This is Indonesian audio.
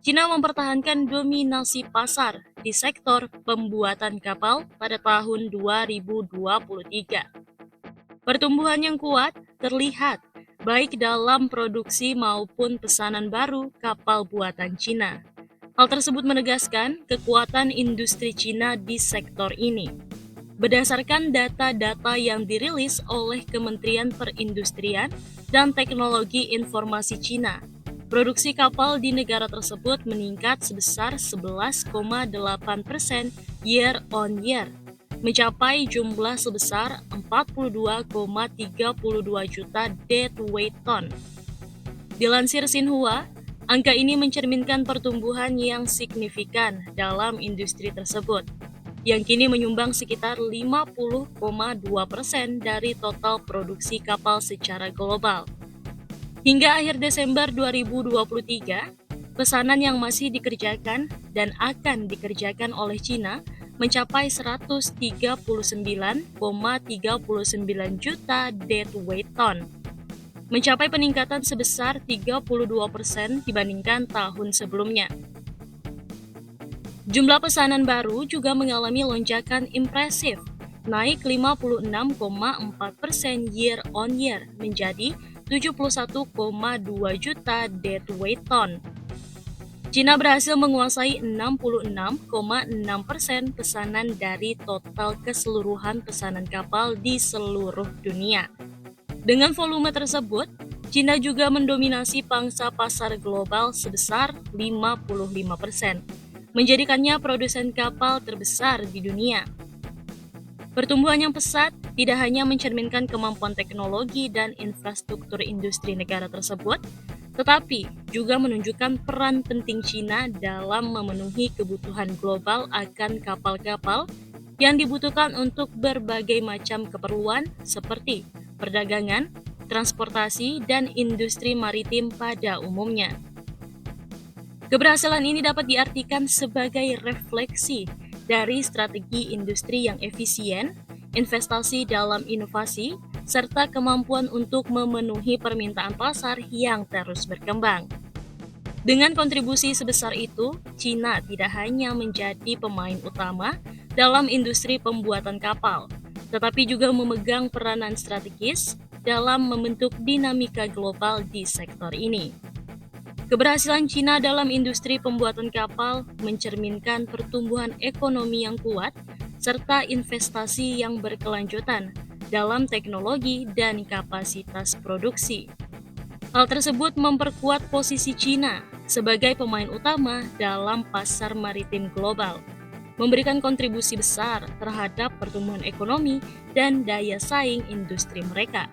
China mempertahankan dominasi pasar di sektor pembuatan kapal pada tahun 2023. Pertumbuhan yang kuat terlihat baik dalam produksi maupun pesanan baru kapal buatan China. Hal tersebut menegaskan kekuatan industri China di sektor ini. Berdasarkan data-data yang dirilis oleh Kementerian Perindustrian dan Teknologi Informasi China, produksi kapal di negara tersebut meningkat sebesar 11,8% year on year, mencapai jumlah sebesar 42,32 juta deadweight ton. Dilansir Xinhua, angka ini mencerminkan pertumbuhan yang signifikan dalam industri tersebut, yang kini menyumbang sekitar 50,2% dari total produksi kapal secara global. Hingga akhir Desember 2023, pesanan yang masih dikerjakan dan akan dikerjakan oleh China mencapai 139,39 juta deadweight ton, mencapai peningkatan sebesar 32% dibandingkan tahun sebelumnya. Jumlah pesanan baru juga mengalami lonjakan impresif, naik 56,4% year on year menjadi 71,2 juta deadweight ton. China berhasil menguasai 66,6% pesanan dari total keseluruhan pesanan kapal di seluruh dunia. Dengan volume tersebut, China juga mendominasi pangsa pasar global sebesar 55%, menjadikannya produsen kapal terbesar di dunia. Pertumbuhan yang pesat tidak hanya mencerminkan kemampuan teknologi dan infrastruktur industri negara tersebut, tetapi juga menunjukkan peran penting China dalam memenuhi kebutuhan global akan kapal-kapal yang dibutuhkan untuk berbagai macam keperluan seperti perdagangan, transportasi, dan industri maritim pada umumnya. Keberhasilan ini dapat diartikan sebagai refleksi dari strategi industri yang efisien, investasi dalam inovasi, serta kemampuan untuk memenuhi permintaan pasar yang terus berkembang. Dengan kontribusi sebesar itu, China tidak hanya menjadi pemain utama dalam industri pembuatan kapal, tetapi juga memegang peranan strategis dalam membentuk dinamika global di sektor ini. Keberhasilan China dalam industri pembuatan kapal mencerminkan pertumbuhan ekonomi yang kuat serta investasi yang berkelanjutan dalam teknologi dan kapasitas produksi. Hal tersebut memperkuat posisi China sebagai pemain utama dalam pasar maritim global, memberikan kontribusi besar terhadap pertumbuhan ekonomi dan daya saing industri mereka.